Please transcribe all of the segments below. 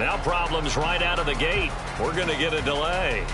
Now problems right out of the gate. We're going to get a delay.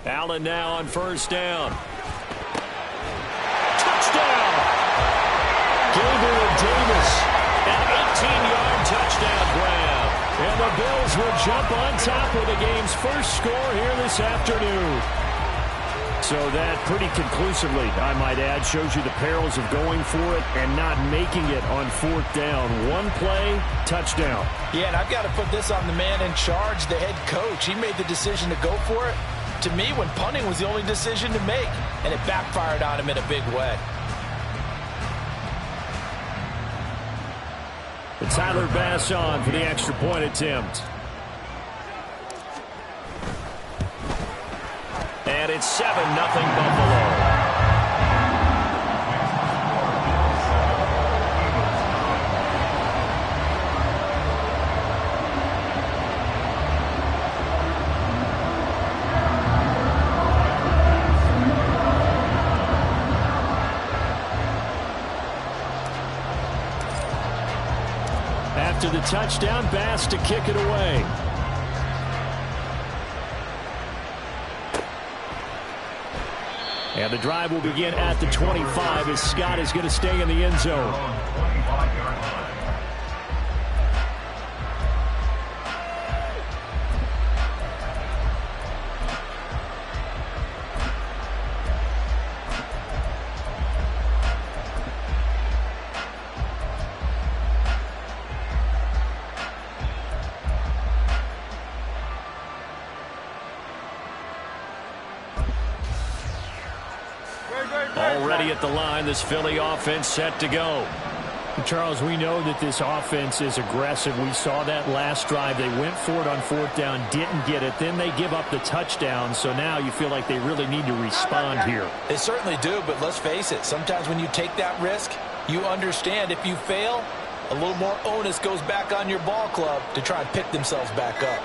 Allen now on first down. Touchdown! Gabriel Davis, an 18-yard touchdown grab. And the Bills will jump on top with the game's first score here this afternoon. So that pretty conclusively, I might add, shows you the perils of going for it and not making it on fourth down. One play, touchdown. Yeah, and I've got to put this on the man in charge, the head coach. He made the decision to go for it. To me, when punting was the only decision to make, and it backfired on him in a big way. And Tyler Bass on for the extra point attempt. And it's 7-0 Buffalo. After the touchdown, Bass to kick it away. And the drive will begin at the 25 as Scott is going to stay in the end zone. Already at the line, this Philly offense set to go. Charles, we know that this offense is aggressive. We saw that last drive. They went for it on fourth down, didn't get it. Then they give up the touchdown. So now you feel like they really need to respond here. They certainly do, but let's face it. Sometimes when you take that risk, you understand if you fail, a little more onus goes back on your ball club to try and pick themselves back up.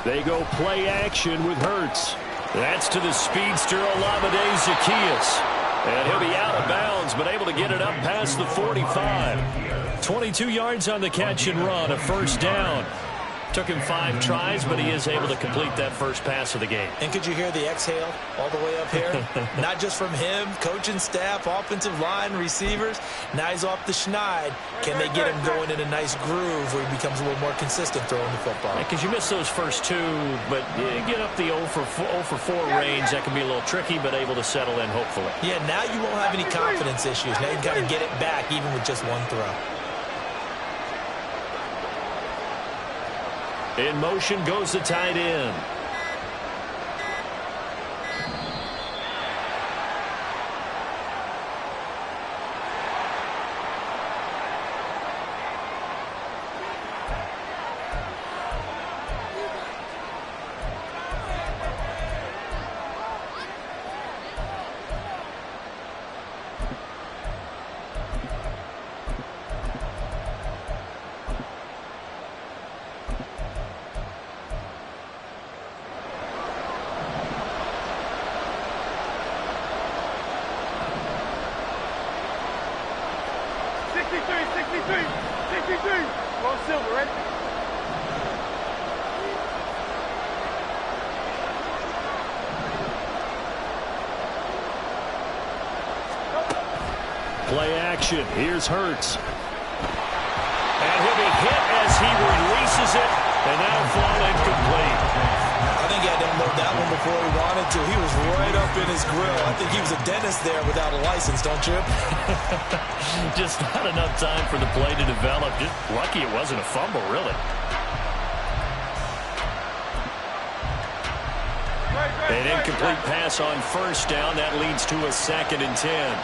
They go play action with Hurts. That's to the speedster Olamide Zaccheaus. And he'll be out of bounds, but able to get it up past the 45. 22 yards on the catch and run, a first down. Took him 5 tries, but he is able to complete that first pass of the game. And could you hear the exhale all the way up here? Not just from him, coaching staff, offensive line, receivers. Now he's off the schneid. Can they get him going in a nice groove where he becomes a little more consistent throwing the football? Because you miss those first 2, but you get up the 0 for 4 range. That can be a little tricky, but able to settle in, hopefully. Yeah, now you won't have any confidence issues. Now you've got to get it back even with just one throw. In motion goes the tight end. Play action. Here's Hurts. And he'll be hit as he releases it, and that'll fall incomplete. I think he had to unload nailed that one before he wanted to. He was right up in his grill. I think he was a dentist there without a license, don't you? Just not enough time for the play to develop. Just lucky it wasn't a fumble, really. An incomplete pass on first down. That leads to a 2nd and 10.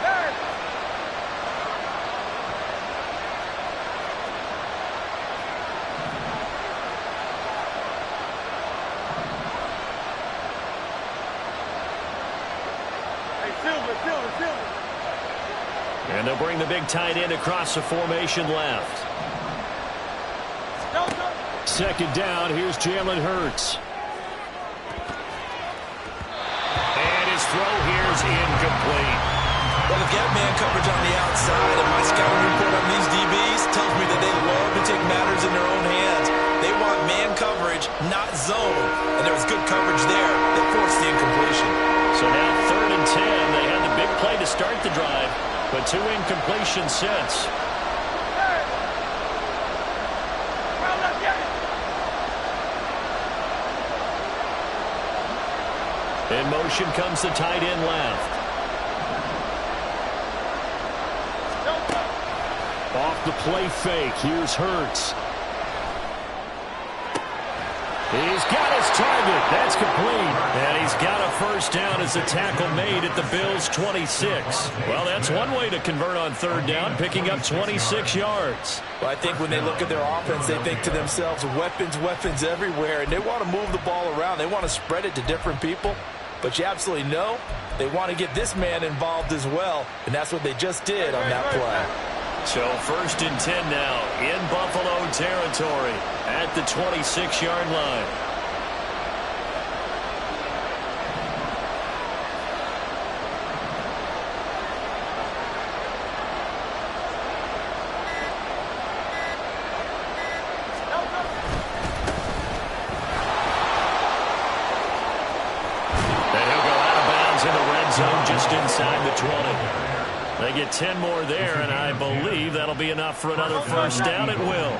And they'll bring the big tight end across the formation left. 2nd down. Here's Jalen Hurts. And his throw here is incomplete. Well, if you have man coverage on the outside, and my scouting report on these DBs tells me that they love to take matters in their own hands. They want man coverage, not zone. And there was good coverage there that forced the incompletion. So now 3rd and 10. They had the big play to start the drive, but 2 incompletions since. In motion comes the tight end left. Off the play fake. Here's Hurts. He's got his target. That's complete. And he's got a first down as a tackle made at the Bills' 26. Well, that's one way to convert on 3rd down, picking up 26 yards. Well, I think when they look at their offense, they think to themselves, weapons, weapons everywhere, and they want to move the ball around. They want to spread it to different people. But you absolutely know they want to get this man involved as well, and that's what they just did on that play. So 1st and 10 now in Buffalo territory at the 26-yard line. And he'll go out of bounds in the red zone just inside the 20. They get 10 more there, and I believe that'll be enough for another first down. It will.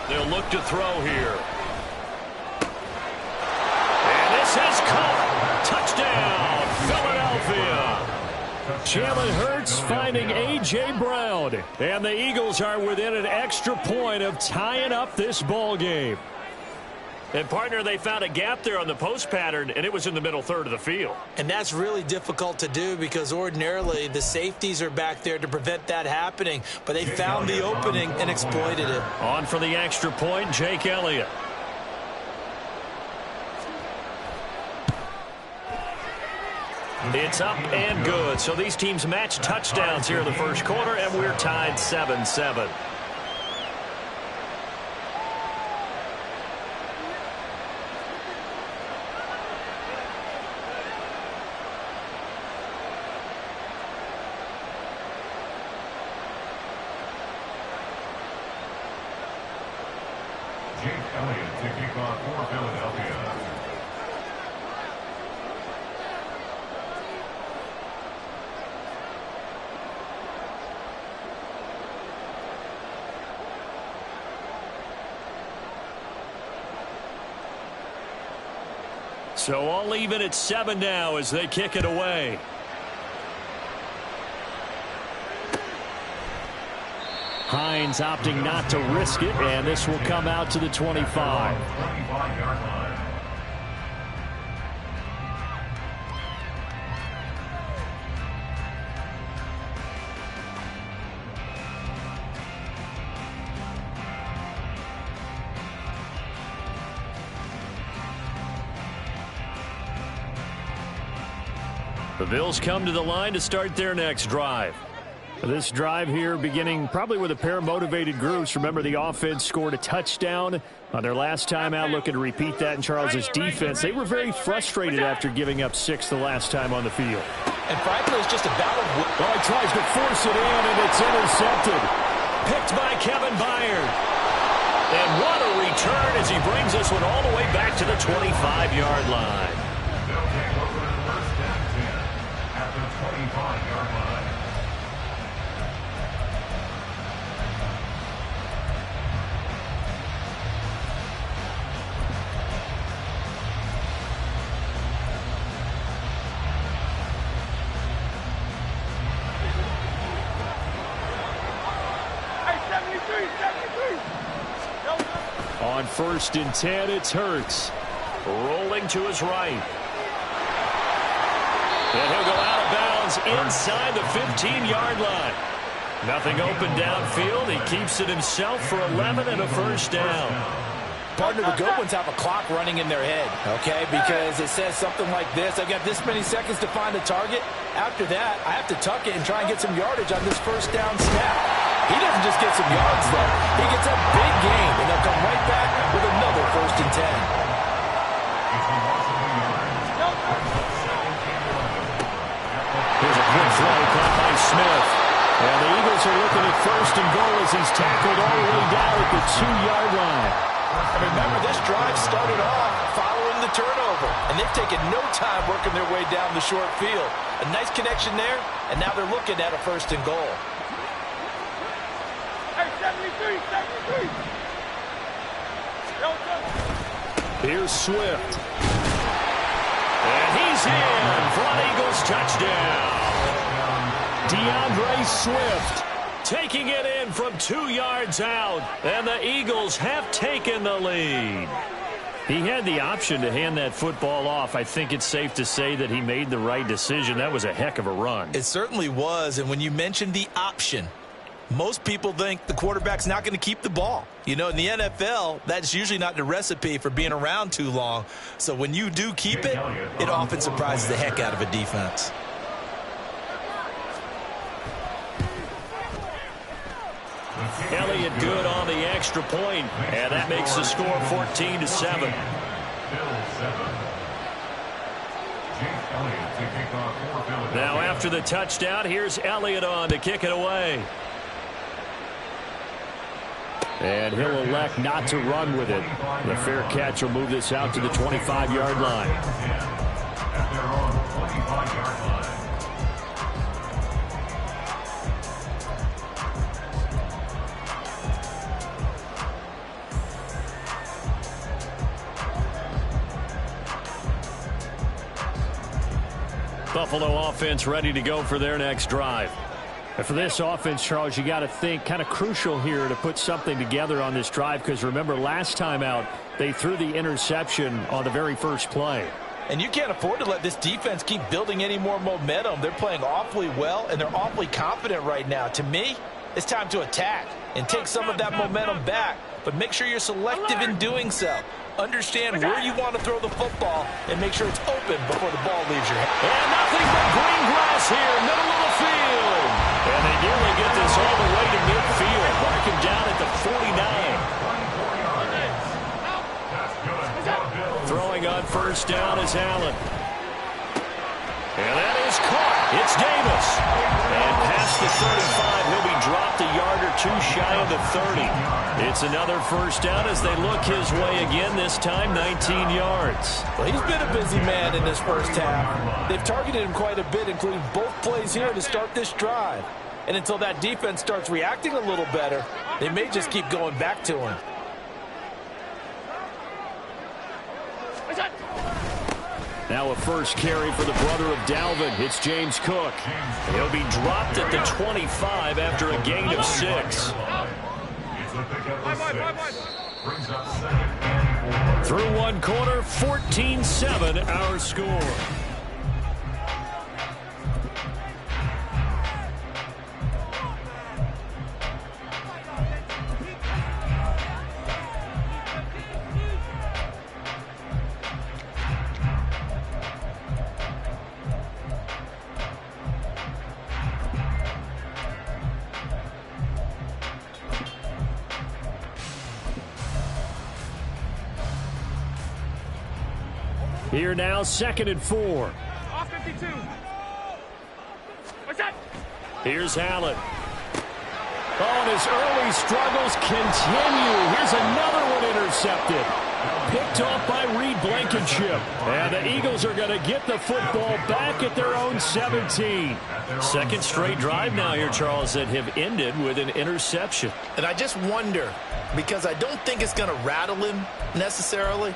They'll look to throw here. And this is caught. Touchdown, Philadelphia. Jalen Hurts finding A.J. Brown. And the Eagles are within an extra point of tying up this ball game. And, partner, they found a gap there on the post pattern, and it was in the middle third of the field. And that's really difficult to do because ordinarily the safeties are back there to prevent that happening. But they found the opening and exploited it. On for the extra point, Jake Elliott. It's up and good. So these teams match touchdowns here in the first quarter, and we're tied 7-7. Jake Elliott to kick off for Philadelphia. So all even at 7 now as they kick it away. Hines opting not to risk it, and this will come out to the 25. The Bills come to the line to start their next drive. This drive here beginning probably with a pair of motivated groups. Remember, the offense scored a touchdown on their last time out. Looking to repeat that in Charles' defense. They were very frustrated after giving up 6 the last time on the field. And frankly, it's just a battle. Well, he tries to force it in, and it's intercepted. Picked by Kevin Byard. And what a return as he brings this one all the way back to the 25-yard line. They'll take over the first 10 at the 25. 25-yard line. On 1st and 10, it's Hurts. Rolling to his right. And he'll go out of bounds inside the 15-yard line. Nothing open downfield. He keeps it himself for 11 and a first down. Partner, the good ones have a clock running in their head, okay? Because it says something like this. I've got this many seconds to find a target. After that, I have to tuck it and try and get some yardage on this first down snap. He doesn't just get some yards, though. He gets a big gain, and they'll come right back with another 1st and 10. Here's a quick throw caught by Smith. And the Eagles are looking at 1st and goal as he's tackled all the way down at the 2-yard line. And remember, this drive started off following the turnover, and they've taken no time working their way down the short field. A nice connection there, and now they're looking at a 1st and goal. Here's Swift. And he's in for an Eagles touchdown. DeAndre Swift taking it in from 2 yards out. And the Eagles have taken the lead. He had the option to hand that football off. I think it's safe to say that he made the right decision. That was a heck of a run. It certainly was. And when you mentioned the option, most people think the quarterback's not going to keep the ball. You know, in the NFL, that's usually not the recipe for being around too long. So when you do keep it, it often surprises the heck out of a defense. Elliott good on the extra point, and that makes the score 14-7. Now after the touchdown, here's Elliott on to kick it away. And he'll elect not to run with it. The fair catch will move this out to the 25-yard line. At their own 25-yard line. Buffalo offense ready to go for their next drive. And for this offense, Charles, you got to think kind of crucial here to put something together on this drive, because remember last time out they threw the interception on the very first play. And you can't afford to let this defense keep building any more momentum. They're playing awfully well, and they're awfully confident right now. To me, it's time to attack and take some of that momentum back. But make sure you're selective in doing so. Understand where you want to throw the football and make sure it's open before the ball leaves your hand. And nothing but green grass here, middle of the field. And they nearly get this all the way to midfield. Mark him down at the 49. Throwing on 1st down is Allen. And that is caught. It's Davis. And past the 35, he'll be dropped a yard or two shy of the 30. It's another 1st down as they look his way again, this time 19 yards. Well, he's been a busy man in this first half. They've targeted him quite a bit, including both plays here to start this drive. And until that defense starts reacting a little better, they may just keep going back to him. Now a first carry for the brother of Dalvin. It's James Cook. He'll be dropped at the 25 after a gain of 6. Through one quarter, 14-7 our score. Here now, 2nd and 4. Off 52. What's that? Here's Allen. Oh, and his early struggles continue. Here's another one intercepted. Picked off by Reed Blankenship. And the Eagles are going to get the football back at their own 17. Second straight drive now here, Charles, that have ended with an interception. And I just wonder, because I don't think it's going to rattle him necessarily,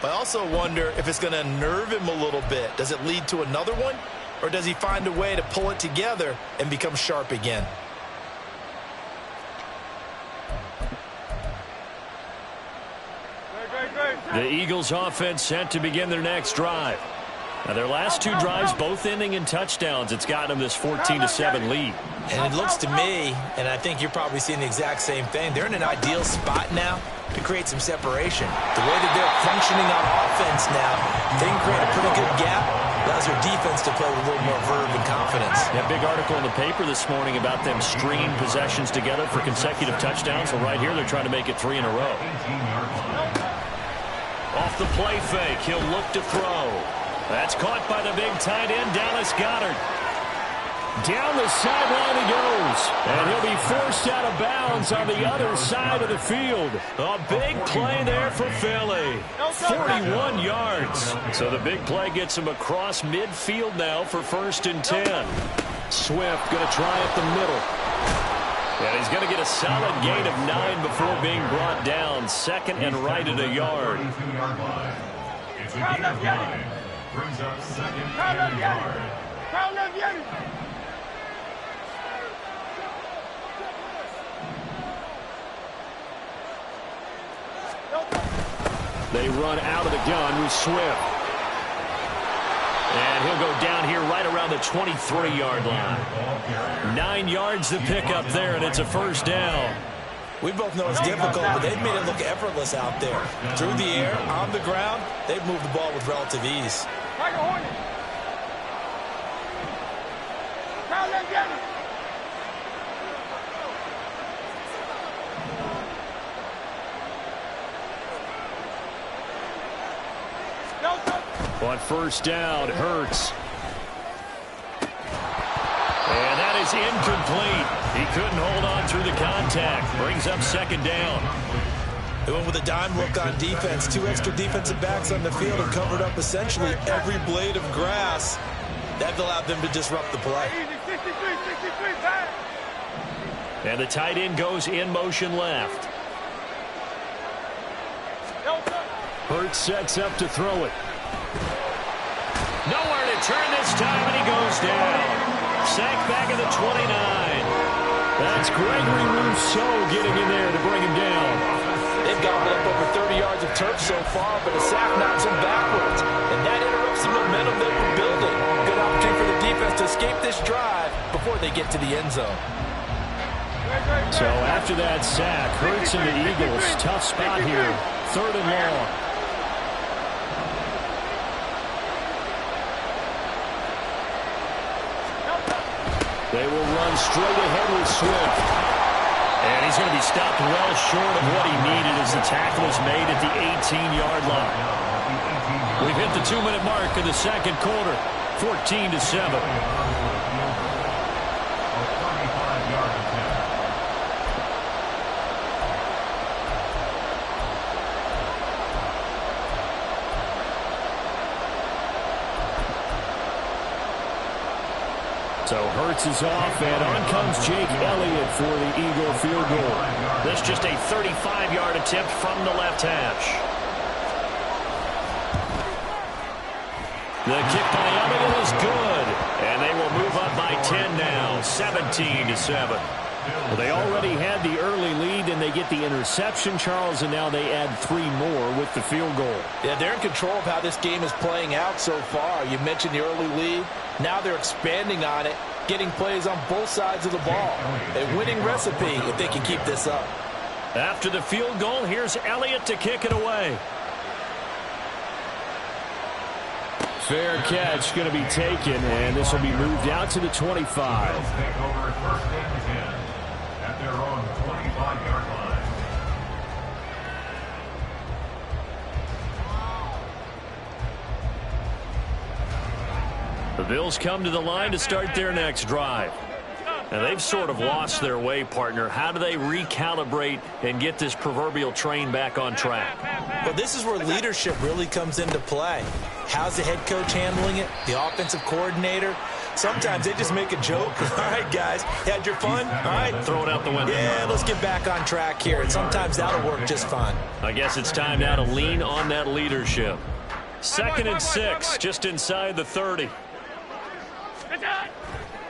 but I also wonder if it's going to nerve him a little bit. Does it lead to another one? Or does he find a way to pull it together and become sharp again? The Eagles offense set to begin their next drive. Now, their last two drives both ending in touchdowns. It's gotten them this 14-7 lead. And it looks to me, and I think you're probably seeing the exact same thing, they're in an ideal spot now to create some separation. The way that they're functioning on offense now, they can create a pretty good gap. Allows their defense to play with a little more verve and confidence. That big article in the paper this morning about them stringing possessions together for consecutive touchdowns. Well, right here they're trying to make it 3 in a row. Off the play fake, he'll look to throw. That's caught by the big tight end, Dallas Goedert. Down the sideline he goes. And he'll be forced out of bounds on the other side of the field. A big play there for Philly. 41 yards. So the big play gets him across midfield now for 1st and 10. Swift going to try up the middle. And he's going to get a solid gain of 9 before being brought down. Second and right at a yard. It's a gain of 9. Brings up 2nd and yard. They run out of the gun with Swift. And he'll go down here right around the 23-yard line. 9 yards to pick up there, and it's a 1st down. We both know it's difficult, but they've made it look effortless out there. Through the air, on the ground, they've moved the ball with relative ease. On 1st down, Hurts. And that is incomplete. He couldn't hold on through the contact. Brings up 2nd down. They went with a dime look on defense. 2 extra defensive backs on the field and covered up essentially every blade of grass. That allowed them to disrupt the play. And the tight end goes in motion left. Hurts sets up to throw it. Nowhere to turn this time, and he goes down. Sacked back at the 29. That's Gregory Rousseau getting in there to bring him down. They've gobbled up over 30 yards of turf so far, but a sack knocks them backwards. And that interrupts the momentum they were building. Good opportunity for the defense to escape this drive before they get to the end zone. So after that sack, Hurts and the Eagles, tough spot here. 3rd and long. They will run straight ahead with Swift. And he's going to be stopped well short of what he needed as the tackle is made at the 18-yard line. We've hit the 2-minute mark in the 2nd quarter. 14-7. So Hurts is off, and on comes Jake Elliott for the Eagle field goal. This just a 35-yard attempt from the left hash. The kick by Elliott is good, and they will move up by 10 now, 17-7. Well, they already had the early lead, and they get the interception, Charles, and now they add 3 more with the field goal. Yeah, they're in control of how this game is playing out so far. You mentioned the early lead. Now they're expanding on it, getting plays on both sides of the ball. A winning recipe if they can keep this up. After the field goal, here's Elliott to kick it away. Fair catch going to be taken, and this will be moved out to the 25. Take over 1st and 10 at their own 25-yard line. The Bills come to the line to start their next drive. And they've sort of lost their way, partner. How do they recalibrate and get this proverbial train back on track? Well, this is where leadership really comes into play. How's the head coach handling it? The offensive coordinator? Sometimes they just make a joke. All right, guys, had your fun? All right. Throw it out the window. Yeah, let's get back on track here. And sometimes that'll work just fine. I guess it's time now to lean on that leadership. 2nd and 6, just inside the 30.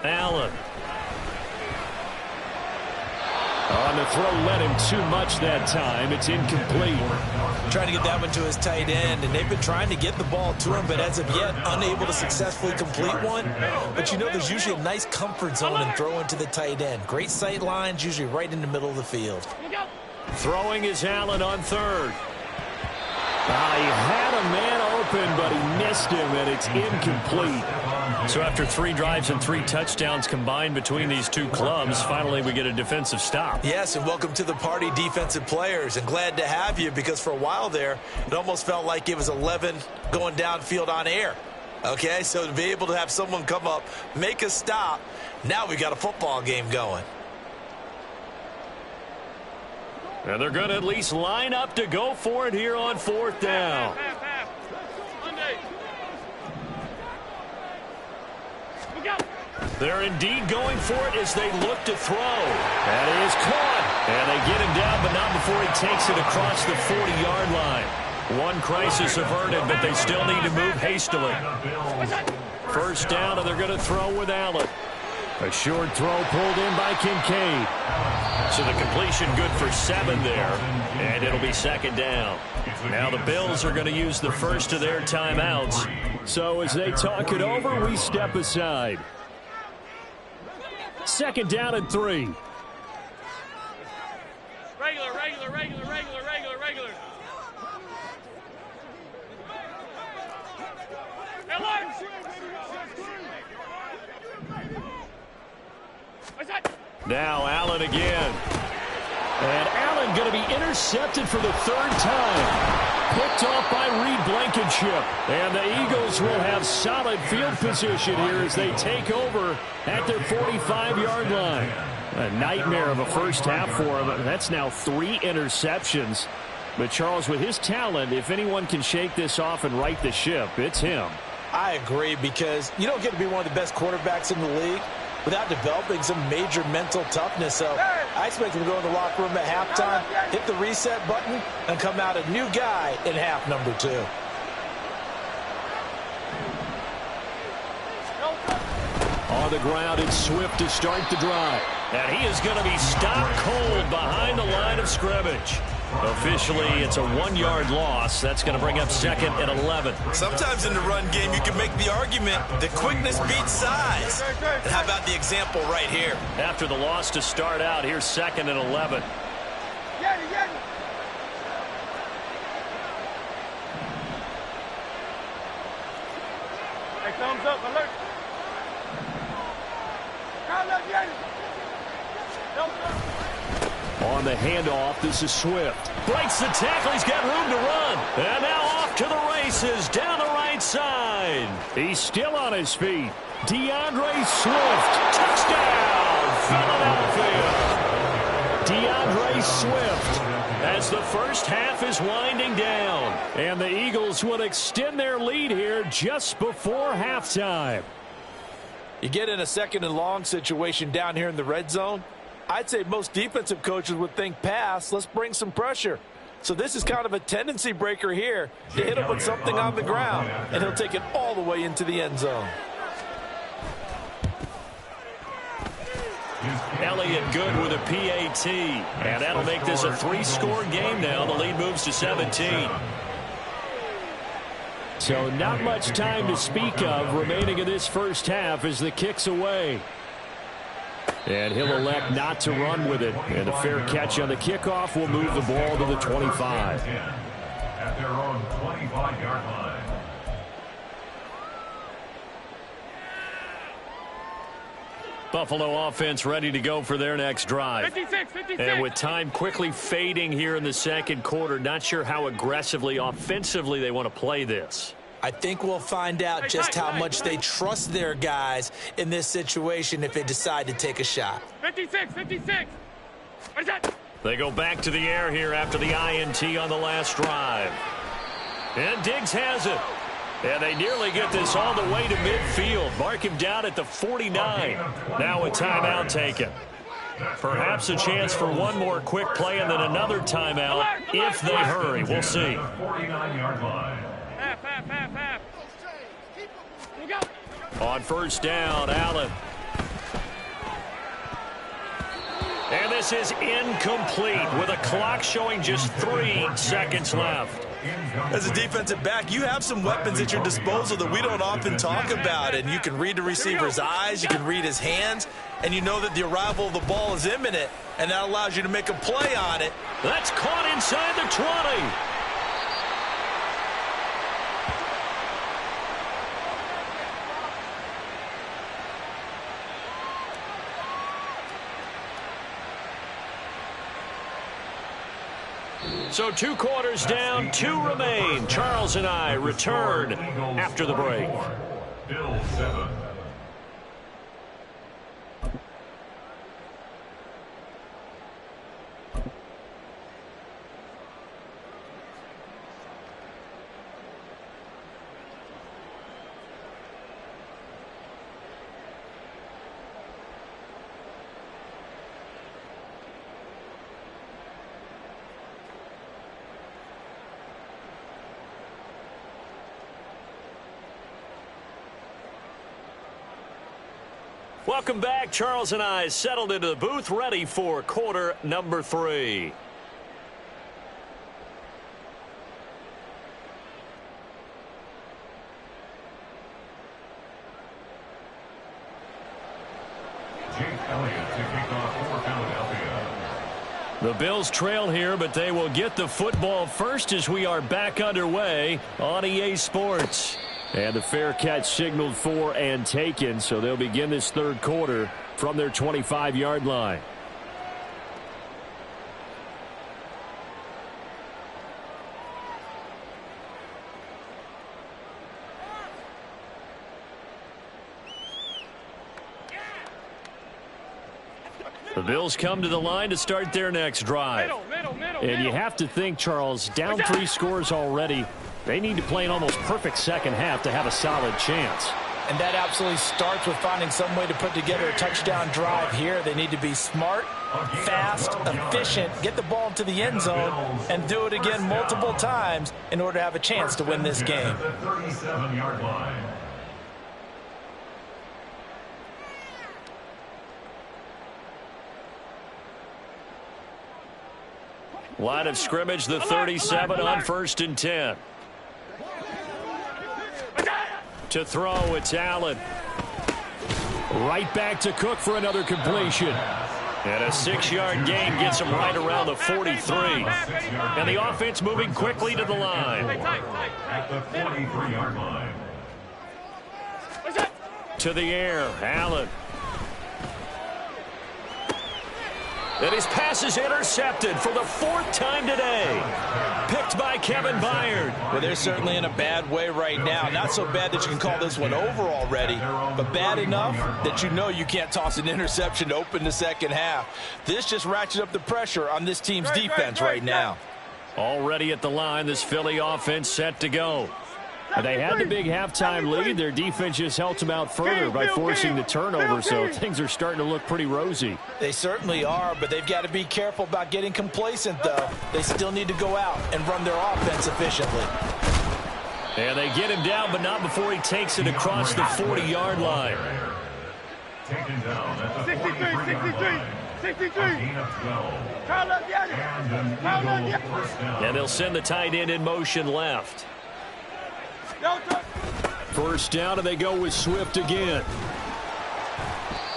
Allen. On the throw, led him too much that time. It's incomplete. Trying to get that one to his tight end, and they've been trying to get the ball to him, but as of yet, unable to successfully complete one. But you know, there's usually a nice comfort zone in throwing to the tight end. Great sight lines, usually right in the middle of the field. Throwing is Allen on 3rd. He had a man open, but he missed him, and it's incomplete. So after 3 drives and 3 touchdowns combined between these two clubs, finally we get a defensive stop. Yes, and welcome to the party, defensive players, and glad to have you, because for a while there, it almost felt like it was 11 going downfield on air. Okay, so to be able to have someone come up, make a stop, now we got a football game going. And they're going to at least line up to go for it here on 4th down. They're indeed going for it as they look to throw. That is caught. And they get him down, but not before he takes it across the 40-yard line. One crisis averted, but they still need to move hastily. 1st down, and they're going to throw with Allen. A short throw pulled in by Kincaid. So the completion good for 7 there, and it'll be 2nd down. Now the Bills are going to use the first of their timeouts. So as they talk it over, we step aside. 2nd down and 3. Regular. Now Allen again. And Allen going to be intercepted for the 3rd time. Picked off by Reed Blankenship. And the Eagles will have solid field position here as they take over at their 45-yard line. A nightmare of a first half for him. That's now 3 interceptions. But Charles, with his talent, if anyone can shake this off and right the ship, it's him. I agree, because you don't get to be one of the best quarterbacks in the league without developing some major mental toughness. So I expect him to go in the locker room at halftime, hit the reset button, and come out a new guy in half number 2. On the ground, it's Swift to start the drive. And he is going to be stopped cold behind the line of scrimmage. Officially, it's a 1-yard loss. That's going to bring up 2nd and 11. Sometimes in the run game, you can make the argument that quickness beats size. And how about the example right here? After the loss to start out, here's 2nd and 11. Hey, thumbs up, alert. On the handoff, this is Swift. Breaks the tackle. He's got room to run. And now off to the races down the right side. He's still on his feet. DeAndre Swift. Touchdown, Philadelphia. DeAndre Swift. As the first half is winding down. And the Eagles will extend their lead here just before halftime. You get in a 2nd and long situation down here in the red zone. I'd say most defensive coaches would think pass, let's bring some pressure. So this is kind of a tendency breaker here to hit him with something on the ground, and he'll take it all the way into the end zone. Elliott good with a PAT, and that'll make this a 3-score game now. The lead moves to 17. So not much time to speak of remaining in this first half as the kick's away. And he'll elect not to run with it. And a fair catch on the kickoff will move the ball to the 25. At their own 25-yard line. Buffalo offense ready to go for their next drive. 56. And with time quickly fading here in the 2nd quarter, not sure how aggressively, offensively they want to play this. I think we'll find out just how much they trust their guys in this situation if they decide to take a shot. 56, 56. What is that? They go back to the air here after the INT on the last drive. And Diggs has it. And they nearly get this all the way to midfield. Mark him down at the 49. Now a timeout taken. Perhaps a chance for one more quick play and then another timeout if they hurry. We'll see. 49-yard line. Half. Here we go. On first down, Allen. And this is incomplete with a clock showing just 3 seconds left. As a defensive back, you have some weapons at your disposal that we don't often talk about. And you can read the receiver's eyes, you can read his hands, and you know that the arrival of the ball is imminent, and that allows you to make a play on it. That's caught inside the 20. So 2 quarters down, 2 remain. Charles and I return after the break. Bill 7. Welcome back. Charles and I settled into the booth, ready for quarter number 3. Jake Elliott to kick off for Philadelphia. The Bills trail here, but they will get the football first as we are back underway on EA Sports. And the fair catch signaled for and taken, so they'll begin this third quarter from their 25-yard line. The Bills come to the line to start their next drive. And you have to think, Charles, down 3 scores already. They need to play an almost perfect second half to have a solid chance. And that absolutely starts with finding some way to put together a touchdown drive here. They need to be smart, fast, efficient, get the ball into the end zone, and do it again multiple times in order to have a chance to win this game. The 37-yard line. Line of scrimmage, the 37 on 1st and 10. To throw, it's Allen. Right back to Cook for another completion. And a 6-yard gain gets him right around the 43. And the offense moving quickly to the line. At the 43-yard line. To the air, Allen. And his pass is intercepted for the 4th time today. Picked by Kevin Byard. Well, they're certainly in a bad way right now. Not so bad that you can call this one over already, but bad enough that you know you can't toss an interception to open the second half. This just ratchets up the pressure on this team's defense right now. Already at the line, this Philly offense set to go. And they had the big halftime lead. Their defense just helped them out further by forcing the turnover, so things are starting to look pretty rosy. They certainly are, but they've got to be careful about getting complacent, though. They still need to go out and run their offense efficiently. And they get him down, but not before he takes it across the 40-yard line. Taken down at the 43-yard line. 63. Gain of 12. And an Eagle first down. And they'll send the tight end in motion left. First down, and they go with Swift again.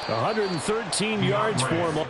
113 yards for him.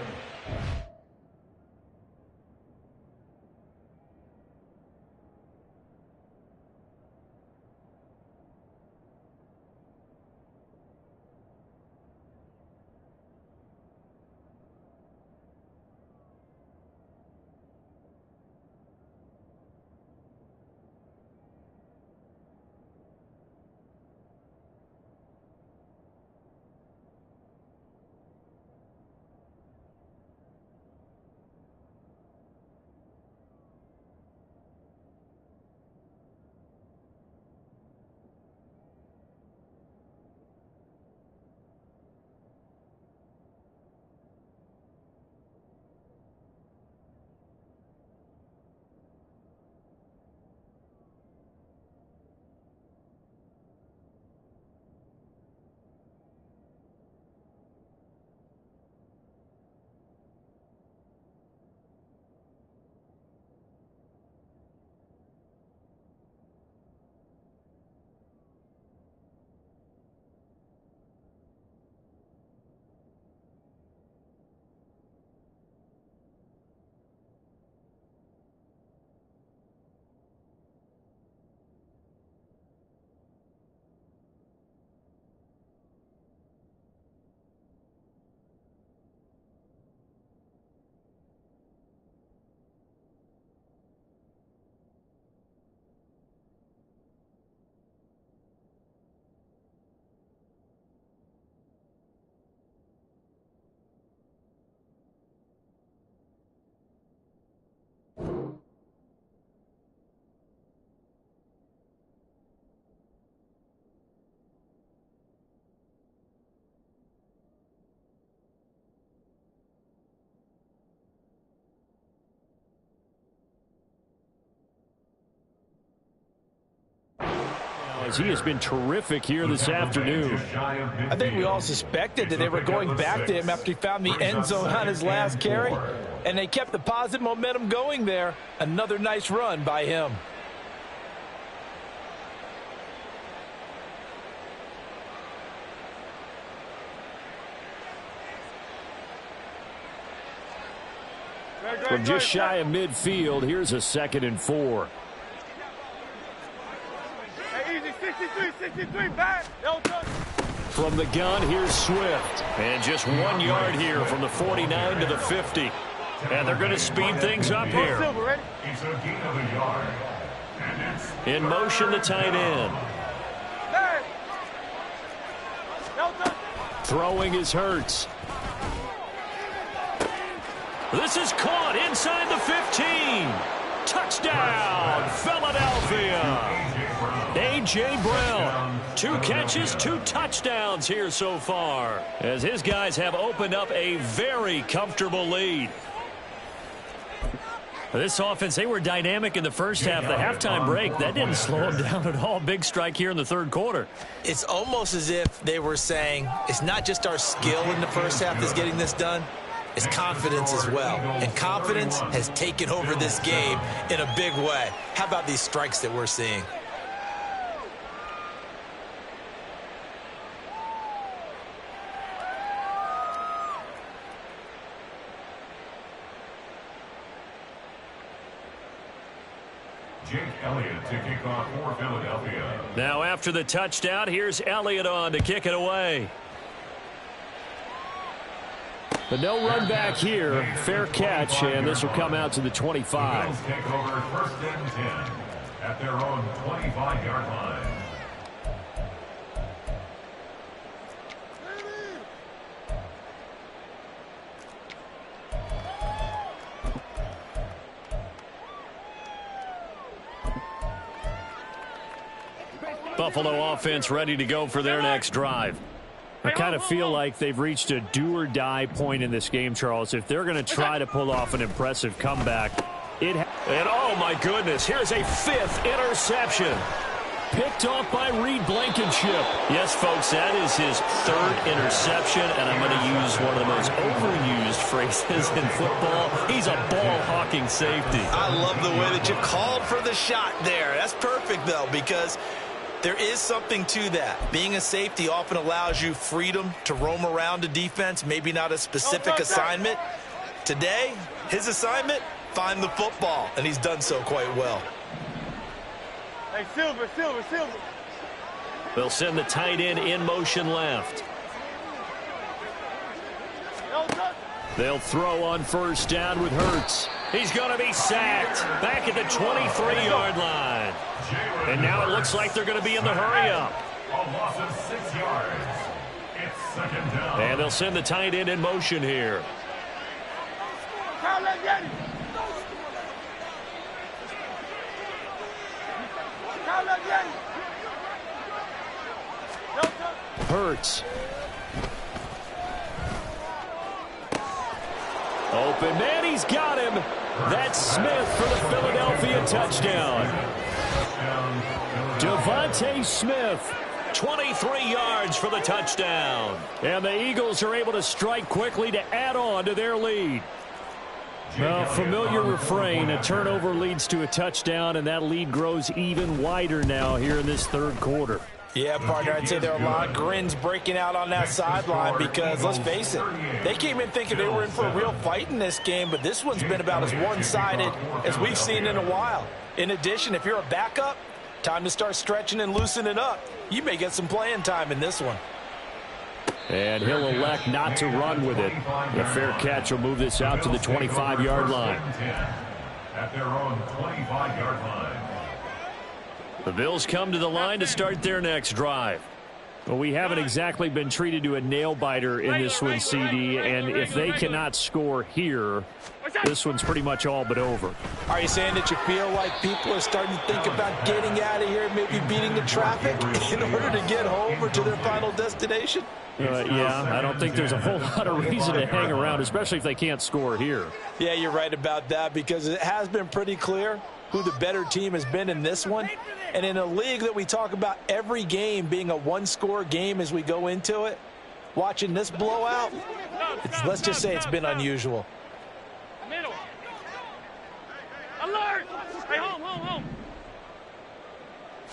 as he has been terrific here this afternoon. I think we all suspected that they were going back to him after he found the end zone on his last carry, and they kept the positive momentum going there. Another nice run by him. From just shy of midfield, here's a 2nd and 4. Hey, easy, 63, back. No touch. From the gun, here's Swift. And just 1 yard here from the 49 to the 50. And they're going to speed things up here. It's a gain of a yard. And it's In motion, the tight end. Hey. No touch. Throwing is Hurts. This is caught inside the 15. Touchdown, Philadelphia. A.J. Brown. 2 catches, 2 touchdowns here so far, as his guys have opened up a very comfortable lead. This offense, they were dynamic in the first half. The halftime break, that didn't slow them down at all. Big strike here in the 3rd quarter. It's almost as if they were saying, it's not just our skill in the first half that's getting this done. It's confidence as well. And confidence has taken over this game in a big way. How about these strikes that we're seeing? Jake Elliott to kick off for Philadelphia. Now after the touchdown, here's Elliott on to kick it away. But no run back here. Fair catch, and this will come out to the 25. The Bills take over 1st and 10 at their own 25-yard line. Buffalo offense ready to go for their next drive. I kind of feel like they've reached a do-or-die point in this game, Charles. If they're going to try to pull off an impressive comeback, and oh my goodness, here's a 5th interception. Picked off by Reed Blankenship. Yes, folks, that is his 3rd interception, and I'm going to use one of the most overused phrases in football. He's a ball-hawking safety. I love the way that you called for the shot there. That's perfect, though, because there is something to that. Being a safety often allows you freedom to roam around a defense, maybe not a specific assignment. Today, his assignment, find the football, and he's done so quite well. Hey, Silver. They'll send the tight end in motion left. No touch. They'll throw on 1st down with Hurts. He's going to be sacked back at the 23-yard line. And now it looks like they're going to be in the hurry-up. A loss of 6 yards. It's 2nd down. And they'll send the tight end in motion here. Hurts. Open man, he's got him. That's Smith for the Philadelphia touchdown. Devontae Smith, 23 yards for the touchdown. And the Eagles are able to strike quickly to add on to their lead. Well, familiar refrain, a turnover leads to a touchdown, and that lead grows even wider now here in this 3rd quarter. Yeah, partner, I'd say there are a lot of grins breaking out on that sideline because, let's face it, they came in thinking they were in for a real fight in this game, but this one's been about as one-sided as we've seen in a while. In addition, if you're a backup, time to start stretching and loosening up. You may get some playing time in this one. And he'll elect not to run with it. The fair catch will move this out to the 25-yard line. At their own 25-yard line. The Bills come to the line to start their next drive. Well, we haven't exactly been treated to a nail-biter in this one, CD, and if they cannot score here, this one's pretty much all but over. Are you saying that you feel like people are starting to think about getting out of here, maybe beating the traffic in order to get home or to their final destination? Yeah, I don't think there's a whole lot of reason to hang around, especially if they can't score here. Yeah, you're right about that because it has been pretty clear. who the better team has been in this one. And in a league that we talk about every game being a one-score game as we go into it, watching this blowout, let's just say it's been unusual. Middle. Alert! Hey, home.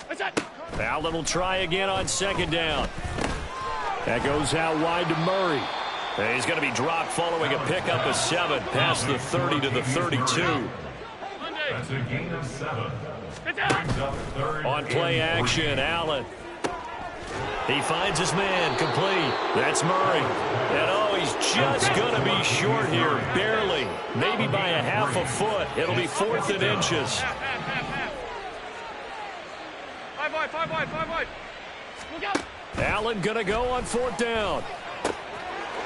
What's that? Allen will try again on second down. That goes out wide to Murray. And he's going to be dropped following a pickup of 7 past the 30 to the 32. That's a gain of 7. On play action, Allen. He finds his man, complete. That's Murray. And oh, he's just going to be short here, barely. Maybe by a half a foot. It'll be 4th and inches. Five wide. Look out. Allen going to go on 4th down.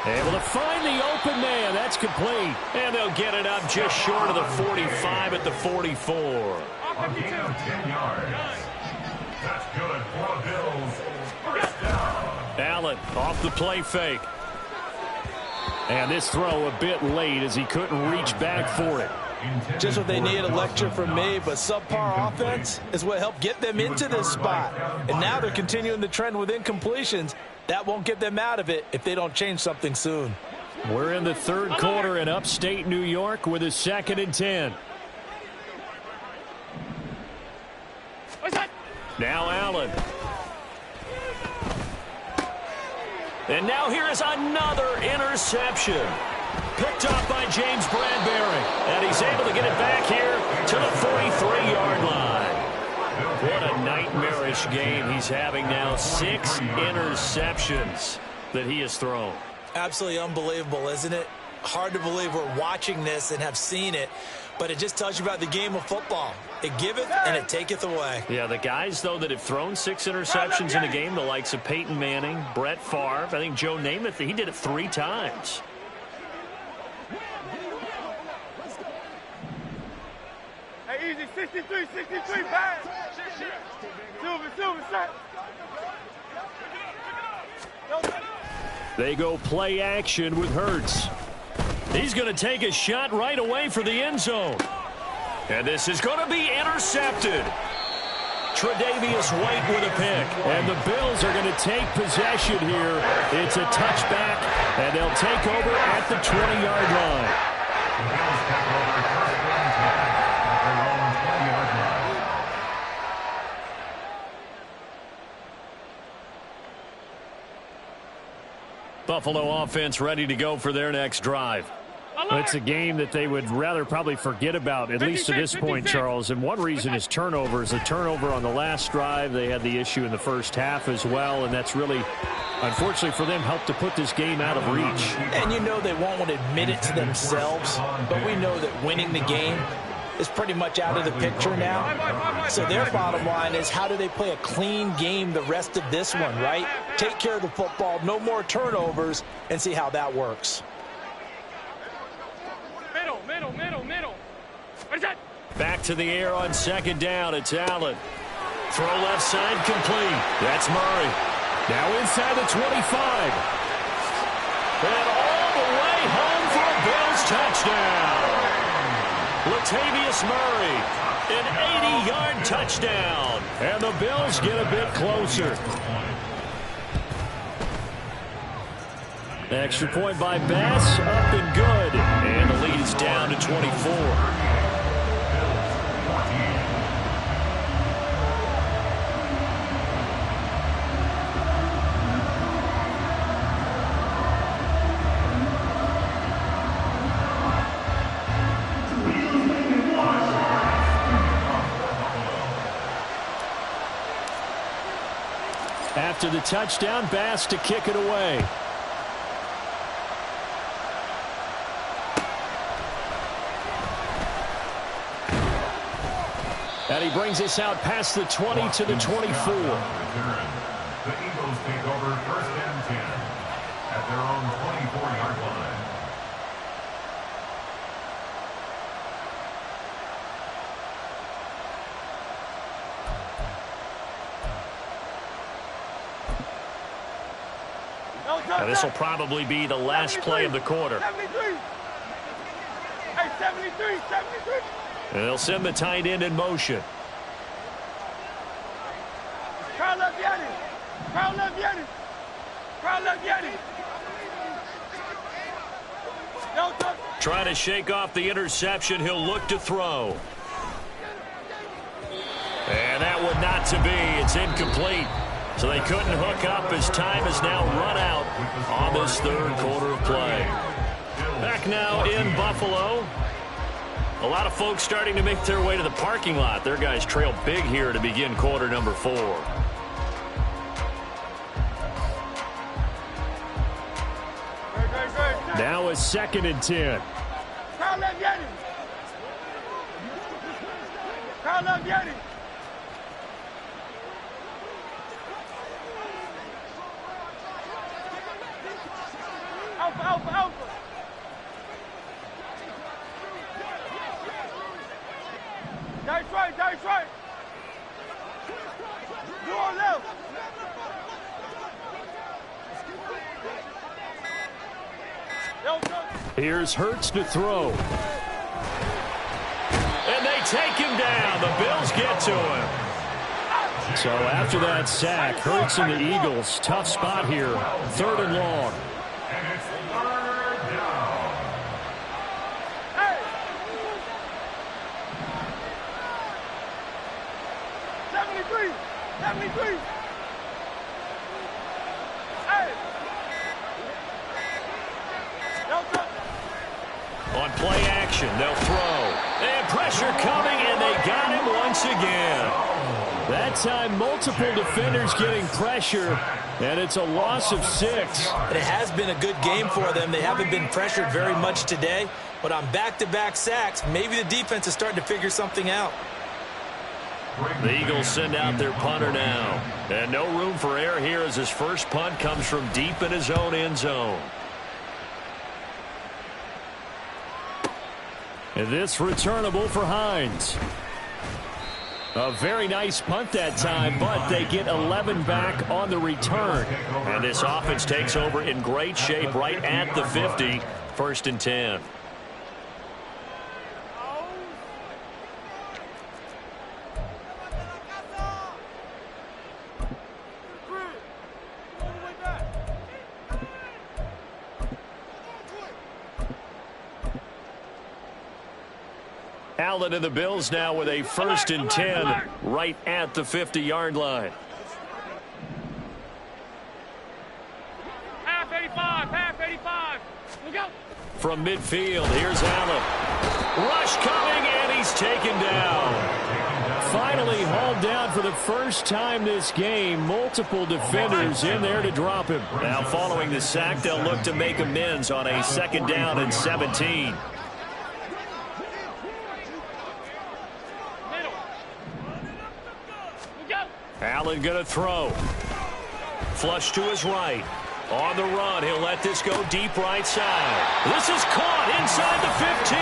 Able to find the open man. That's complete. And they'll get it up just short of the 45 at the 44. A gain of 10 yards. That's good for the Bills. First down. Allen off the play fake. And this throw a bit late as he couldn't reach back for it. Just what they need, a lecture from me, but subpar offense is what helped get them into this spot. And now they're continuing the trend with incompletions. That won't get them out of it if they don't change something soon. We're in the 3rd quarter in upstate New York with a 2nd and 10. What's that? Now Allen. And now here is another interception. Picked off by James Bradbury. And he's able to get it back here to the 43-yard line. What a nightmarish game he's having now. 6 interceptions that he has thrown. Absolutely unbelievable, isn't it? Hard to believe we're watching this and have seen it, but it just tells you about the game of football. It giveth and it taketh away. Yeah, the guys, though, that have thrown 6 interceptions in a game, the likes of Peyton Manning, Brett Favre, I think Joe Namath, he did it 3 times. Hey, easy. 63, back. Silver, set. They go play action with Hurts. He's going to take a shot right away for the end zone. And this is going to be intercepted. Tre'Davious White with a pick. And the Bills are going to take possession here. It's a touchback, and they'll take over at the 20-yard line. The Bills take over first and 10 at their own 20-yard line. Buffalo offense ready to go for their next drive. It's a game that they would rather probably forget about, at least to this point, Charles. And one reason is turnovers. The turnover on the last drive, they had the issue in the first half as well, and that's really, unfortunately for them, helped to put this game out of reach. And you know they won't want to admit it to themselves, but we know that winning the game is pretty much out of the picture now. So their bottom line is, how do they play a clean game the rest of this one, right? Take care of the football, no more turnovers, and see how that works. Middle. What is that? Back to the air on second down. It's Allen. Throw left side complete. That's Murray. Now inside the 25. And all the way home for a Bills touchdown. Latavius Murray, an 80-yard touchdown. And the Bills get a bit closer. Extra point by Bass, up and good. And the lead is down to 24. After the touchdown, Bass to kick it away. And he brings us out past the 20 to the 24. The Eagles take over first and 10 at their own 24-yard line. Now this will probably be the last play of the quarter. 73. Hey, 73. And they'll send the tight end in motion. Crowd left Yanni. Crowd left Yanni. Crowd left Yanni. Trying to shake off the interception. He'll look to throw. And that one not to be. It's incomplete. So they couldn't hook up as time has now run out on this third quarter of play. Back now in Buffalo. A lot of folks starting to make their way to the parking lot. Their guys trail big here to begin quarter number 4. Now a 2nd and 10. Crowd left Yanni. Crowd left Yanni. Alpha, alpha, alpha. That's right, that's right. You on left. Here's Hurts to throw. And they take him down. The Bills get to him. So after that sack, Hurts and the Eagles, tough spot here. 3rd and long. And it's 3rd down. Hey! 73! 73! Hey! On play action, they'll throw. And pressure coming, and they got him once again. That time, multiple defenders getting pressure, and it's a loss of 6. And it has been a good game for them. They haven't been pressured very much today, but on back-to-back sacks, maybe the defense is starting to figure something out. The Eagles send out their punter now. And no room for error here as his first punt comes from deep in his own end zone. And this returnable for Hines. A very nice punt that time, but they get 11 back on the return. And this offense takes over in great shape right at the 50. 1st and 10. Allen and the Bills now with a 1st and 10 right at the 50-yard line. Half 85, half 85. Look out. From midfield, here's Allen. Rush coming, and he's taken down. Finally hauled down for the first time this game. Multiple defenders in there to drop him. Now following the sack, they'll look to make amends on a 2nd down and 17. Allen going to throw. Flush to his right. On the run, he'll let this go deep right side. This is caught inside the 15.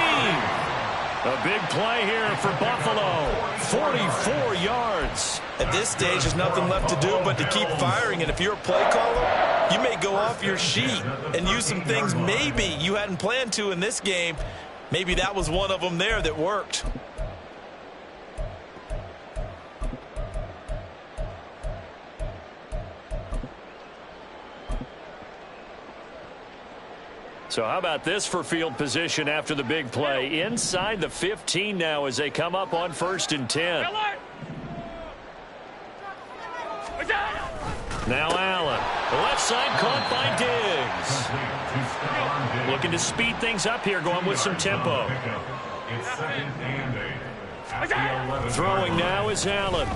A big play here for Buffalo. 44 yards. At this stage, there's nothing left to do but to keep firing. And if you're a play caller, you may go off your sheet and use some things maybe you hadn't planned to in this game. Maybe that was one of them there that worked. So how about this for field position after the big play? Inside the 15 now as they come up on 1st and 10. Now Allen. The left side caught by Diggs. Looking to speed things up here, going with some tempo. It's 2nd and 8. Throwing now is Allen.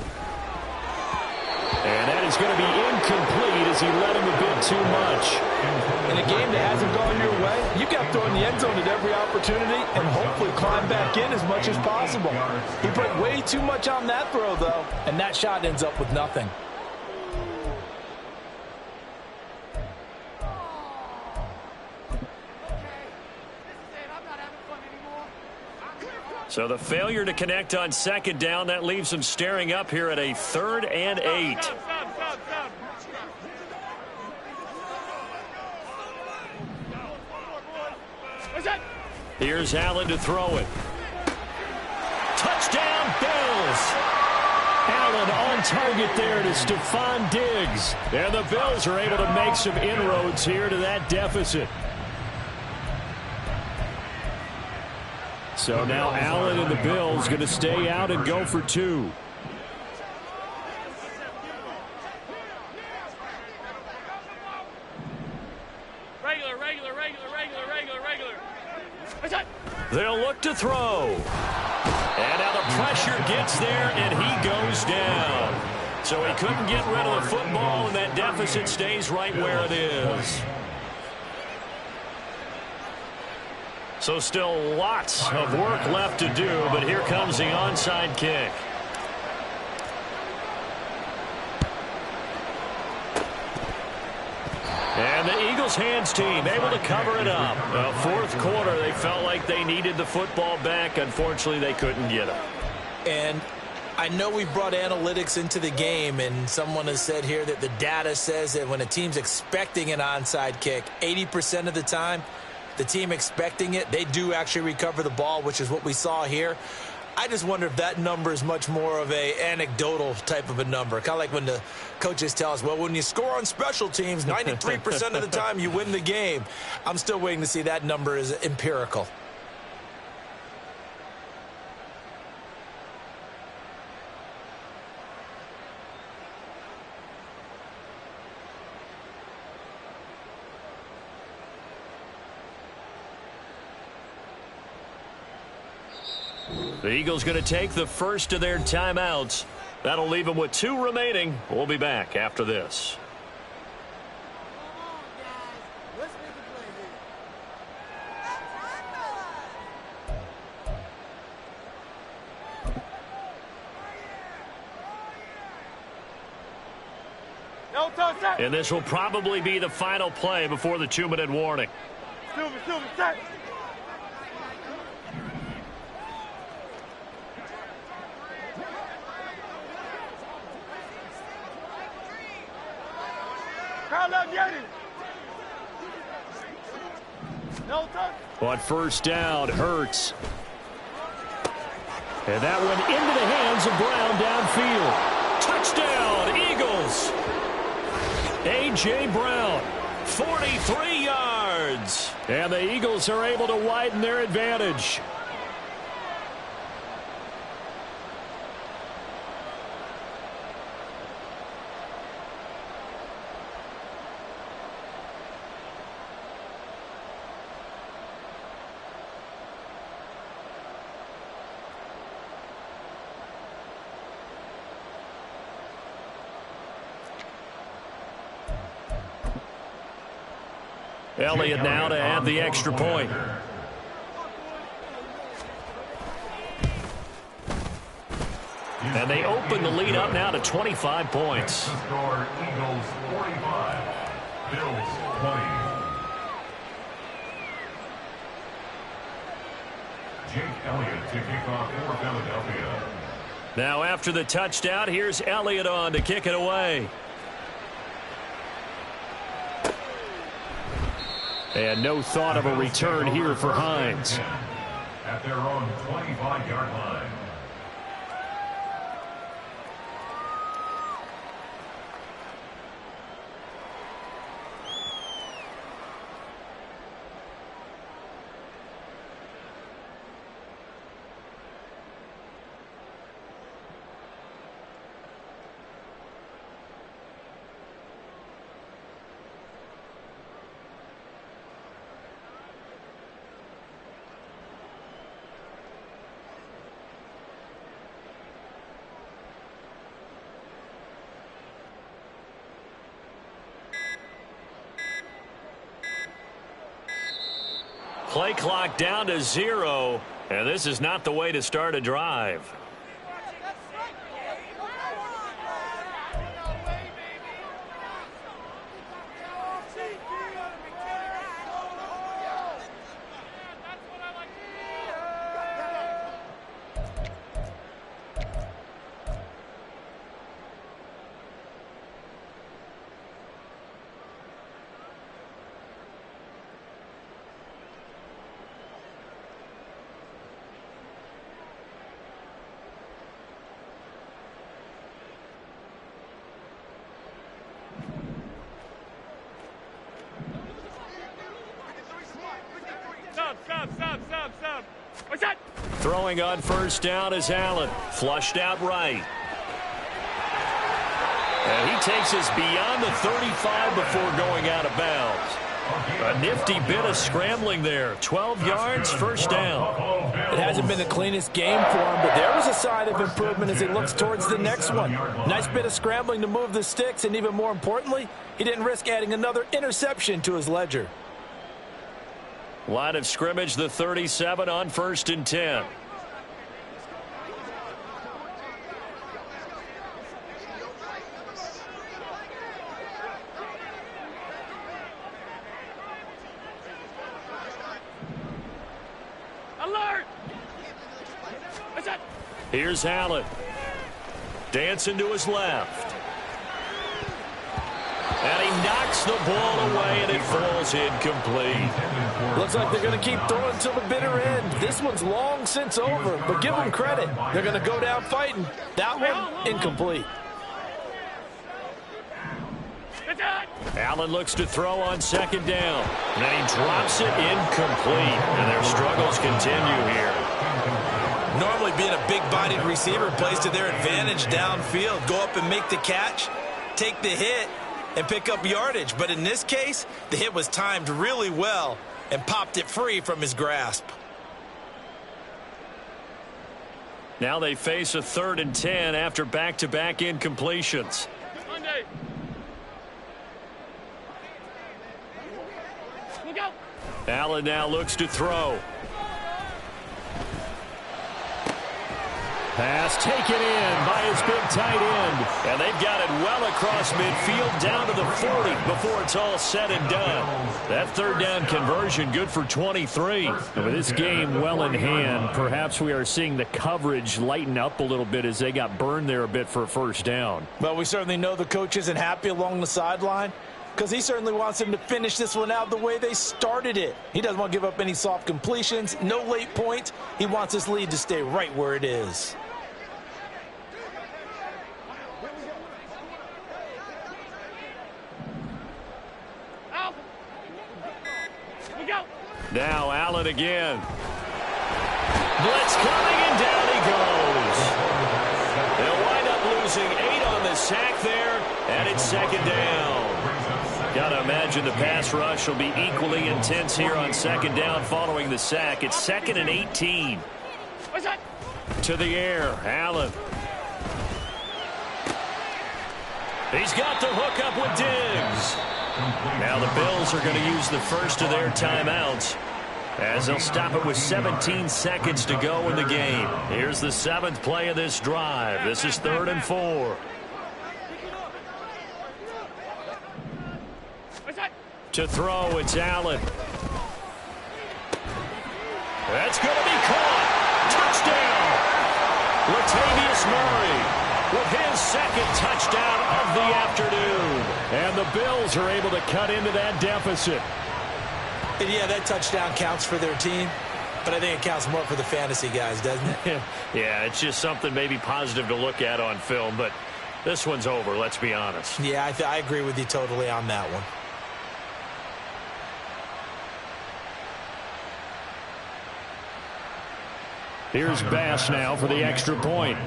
And that is going to be incomplete as he led him a bit too much. In a game that hasn't gone your way, you got to throw in the end zone at every opportunity and hopefully climb back in as much as possible. He put way too much on that throw, though, and that shot ends up with nothing. So the failure to connect on 2nd down, that leaves them staring up here at a 3rd and 8. Here's Allen to throw it. Bills. Allen on target there to Stephon Diggs. And the Bills are able to make some inroads here to that deficit. So now Allen and the Bills going to stay out and go for 2. They'll look to throw. And now the pressure gets there, and he goes down. So he couldn't get rid of the football, and that deficit stays right where it is. So still lots of work left to do, but here comes the onside kick. And the Eagles hands team able to cover it up. Fourth quarter, they felt like they needed the football back. Unfortunately, they couldn't get it. And I know we brought analytics into the game, and someone has said here that the data says that when a team's expecting an onside kick, 80% of the time, the team expecting it, they do actually recover the ball, which is what we saw here. I just wonder if that number is much more of a anecdotal type of a number. Kind of like when the coaches tell us, well, when you score on special teams, 93% of the time you win the game. I'm still waiting to see that number is empirical. The Eagles going to take the first of their timeouts. That'll leave them with 2 remaining. We'll be back after this. And this will probably be the final play before the 2-minute warning. Set. But first down, Hurts. And that one into the hands of Brown downfield. Touchdown, Eagles. A.J. Brown, 43 yards. And the Eagles are able to widen their advantage. Elliott now to add the extra point. And they open the lead up now to 25 points. The score, Eagles 45, Bills 20. Jake Elliott to kick off for Philadelphia. Now after the touchdown, here's Elliott on to kick it away. And no thought of a return here for Hines. At their own 25-yard line. Play clock down to 0, and this is not the way to start a drive. What's that? Throwing on first down is Allen. Flushed out right. And he takes us beyond the 35 before going out of bounds. A nifty bit of scrambling there. 12 yards, first down. It hasn't been the cleanest game for him, but there was a sign of improvement as he looks towards the next one. Nice bit of scrambling to move the sticks, and even more importantly, he didn't risk adding another interception to his ledger. Line of scrimmage, the 37 on 1st and 10. Alert! What's that? Here's Allen. Dancing to his left. And he knocks the ball away, and it falls incomplete. Looks like they're going to keep throwing till the bitter end. This one's long since over, but give them credit. They're going to go down fighting. That one, incomplete. Allen looks to throw on 2nd down. And then he drops it incomplete. And their struggles continue here. Normally being a big-bodied receiver plays to their advantage downfield. Go up and make the catch, take the hit, and pick up yardage. But in this case, the hit was timed really well and popped it free from his grasp. Now they face a 3rd and 10 after back-to-back incompletions. Monday. Look out. Allen now looks to throw. Pass taken in by his big tight end. And they've got it well across midfield down to the 40 before it's all said and done. That 3rd down conversion good for 23. And with this game well in hand, perhaps we are seeing the coverage lighten up a little bit as they got burned there a bit for a 1st down. Well, we certainly know the coach isn't happy along the sideline because he certainly wants them to finish this one out the way they started it. He doesn't want to give up any soft completions, no late points. He wants his lead to stay right where it is. Now Allen again. Blitz coming, and down he goes. They'll wind up losing 8 on the sack there, and it's 2nd down. Got to imagine the pass rush will be equally intense here on 2nd down following the sack. It's 2nd and 18. What's that? To the air, Allen. He's got the hook up with Diggs. Now the Bills are going to use the first of their timeouts as they'll stop it with 17 seconds to go in the game. Here's the 7th play of this drive. This is 3rd and 4. To throw, it's Allen. That's going to be caught. Touchdown. Latavius Murray with his 2nd touchdown of the afternoon. And the Bills are able to cut into that deficit. And yeah, that touchdown counts for their team, but I think it counts more for the fantasy guys, doesn't it? Yeah, it's just something maybe positive to look at on film, but this one's over, let's be honest. Yeah, I agree with you totally on that one. Here's Bass now for the extra point.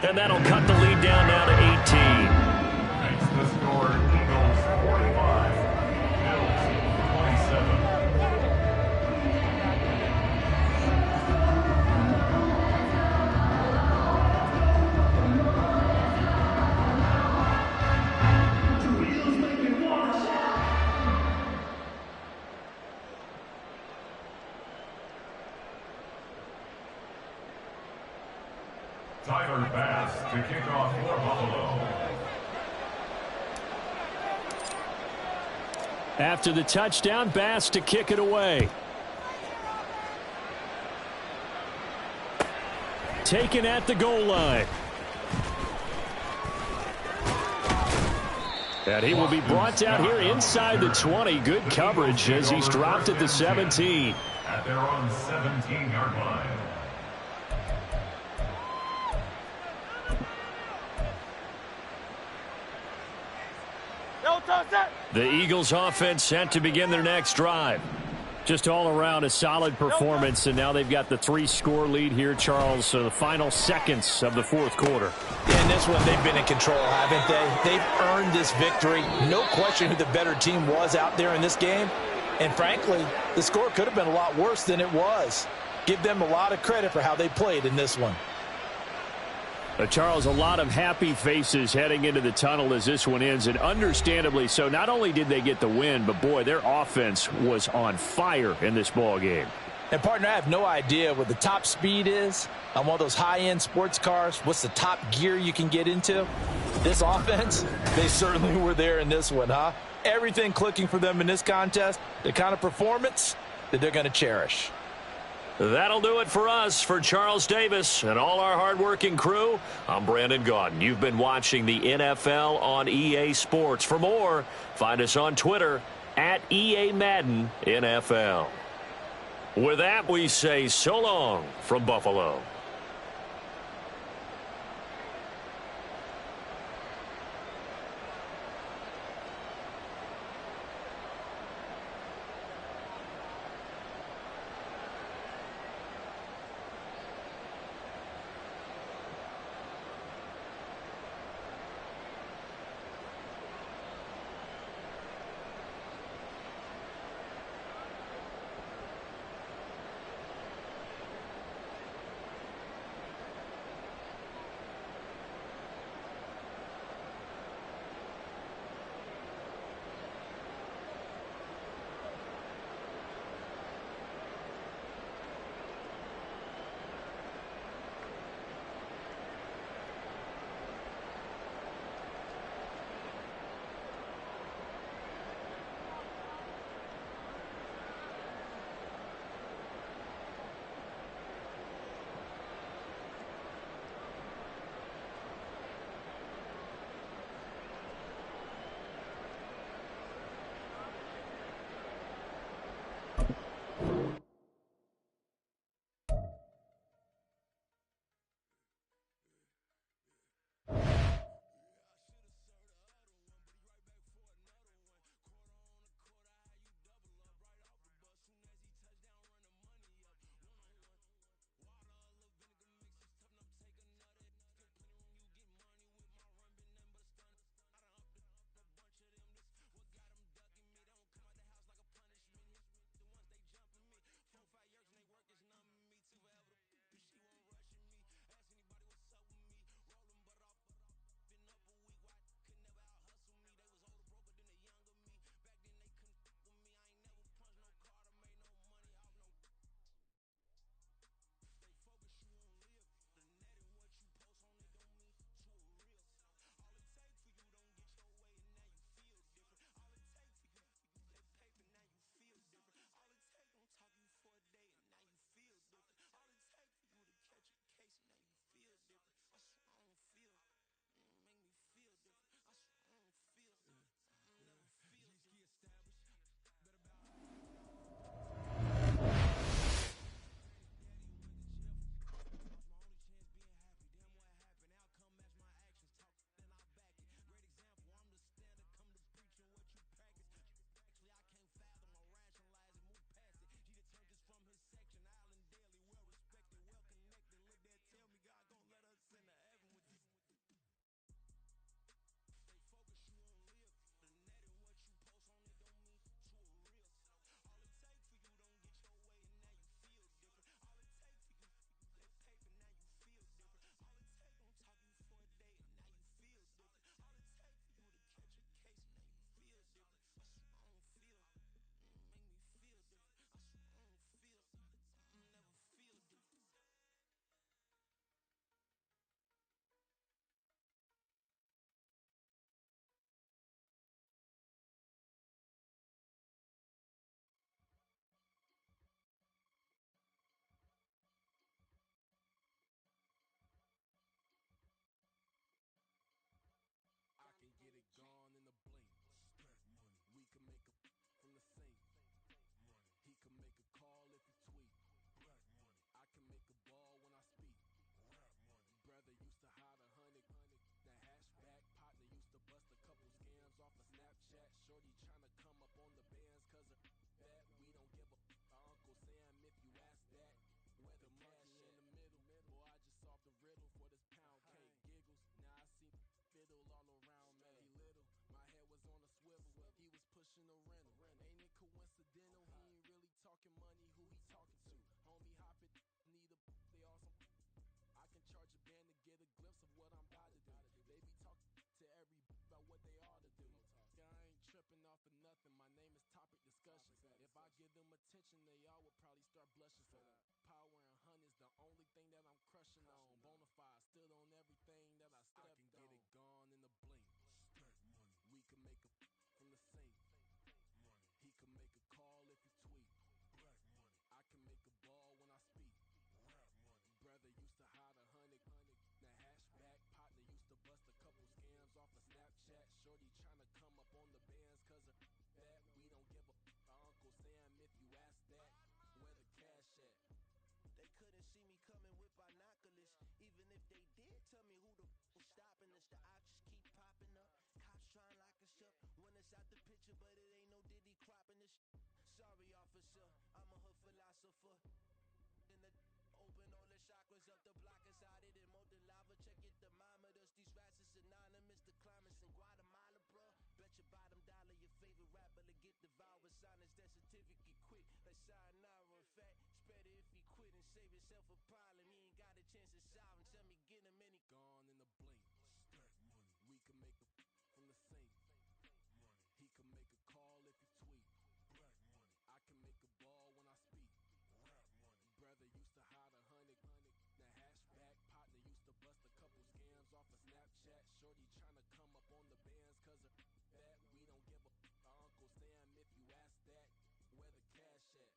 And that'll cut the lead down now to 18. Makes the score Eagles 45, Bills 27. Tyler Bass to kick off for Buffalo. After the touchdown, Bass to kick it away. Taken at the goal line. And he will be brought down here inside the 20. Good coverage as he's dropped at the 17. At their own 17-yard line. The Eagles offense set to begin their next drive. Just all around a solid performance, and now they've got the 3-score lead here, Charles, so the final seconds of the fourth quarter. Yeah, in this one, they've been in control, haven't they? They've earned this victory. No question who the better team was out there in this game. And frankly, the score could have been a lot worse than it was. Give them a lot of credit for how they played in this one. Charles, a lot of happy faces heading into the tunnel as this one ends, and understandably so. Not only did they get the win, but boy, their offense was on fire in this ball game. And partner, I have no idea what the top speed is on one of those high-end sports cars. What's the top gear you can get into? This offense, they certainly were there in this one, huh? Everything clicking for them in this contest, the kind of performance that they're going to cherish. That'll do it for us. For Charles Davis and all our hardworking crew, I'm Brandon Gaudin. You've been watching the NFL on EA Sports. For more, find us on Twitter at EA Madden NFL. With that, we say so long from Buffalo. talking money, who he talking to? Homie hopping, need a they all some. I can charge a band to get a glimpse of what I'm about to do. They be talking to every about what they ought to do. I ain't tripping off of nothing. My name is Topic Discussion. If I give them attention, they all would probably start blushing. So power and honey's the only thing that I'm crushing on. Bonafide stood on everything that I stepped on. I can get it gone in the blink. Stack money. We can make a from the sink. Money. He can make a call if you tweet. Black money. I can make a ball when I speak. Rap money. Brother used to hide 100. The hashback partner used to bust a couple scams off of Snapchat. Shorty tryna come up on the bands cause of that. We don't give a Uncle Sam if you ask that. Where the cash at? They couldn't see me coming with binoculars. Even if they did, tell me who the was stopping us. The options keep popping up. Cops trying to lock us up. When it's out the picture, but it ain't no Diddy cropping this. Sorry, officer, I'm a hood philosopher. In the open all the chakras up the block inside it and molten lava. Check your thermometers. These rats is anonymous. The climates in Guatemala, bruh. Bet your bottom dollar your favorite rapper to get devoured. Sign his death certificate quick. Like sayonara. In fact, it's better if he quit and save himself a problem. He ain't got a chance to solve him. Tell me get him any gone in the blink. Stack money. We can make a from the sink. Money. He can make a call if you tweet. Black money. I can make a ball when I speak. Rap money. Brother used to hide 100. The hashback partner used to bust a couple scams off of Snapchat. Shorty tryna come up on the bands cause of that. We don't give a Uncle Sam if you ask that. Where the cash at?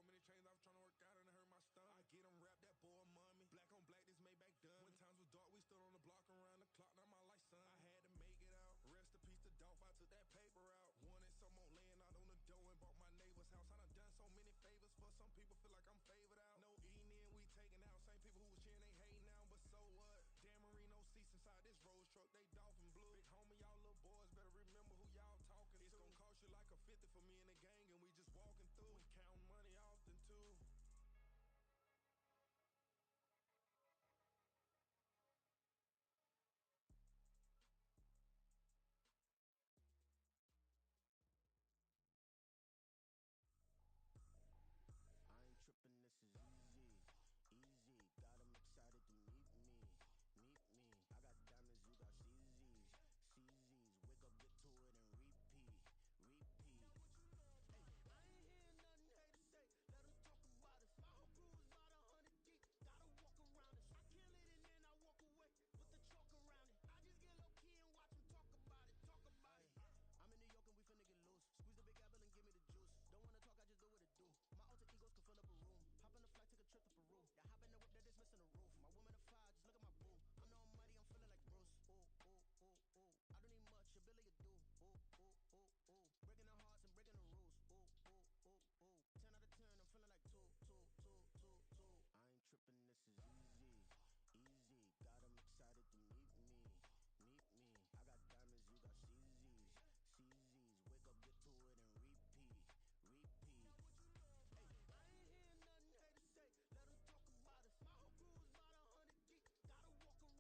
so many chains, I was trying to work out and it hurt my stomach. I get them wrapped, that boy money. Black on black, this Maybach done. When times was dark, we stood on the block around the clock. Now my life, son. I had to make it out. Rest in peace to Dolph, I took that paper out. Wanted some on laying out on the dough and bought my neighbor's house. I done so many favors for some people, feel like I'm favored out. No eating in, we taking out. Same people who was cheering, they hating now, but so what? Dan Marino seats inside this Rolls truck, they dolphin blue. Big homie, y'all little boys better remember who y'all talking to. It's gonna cost you like a 50 for me and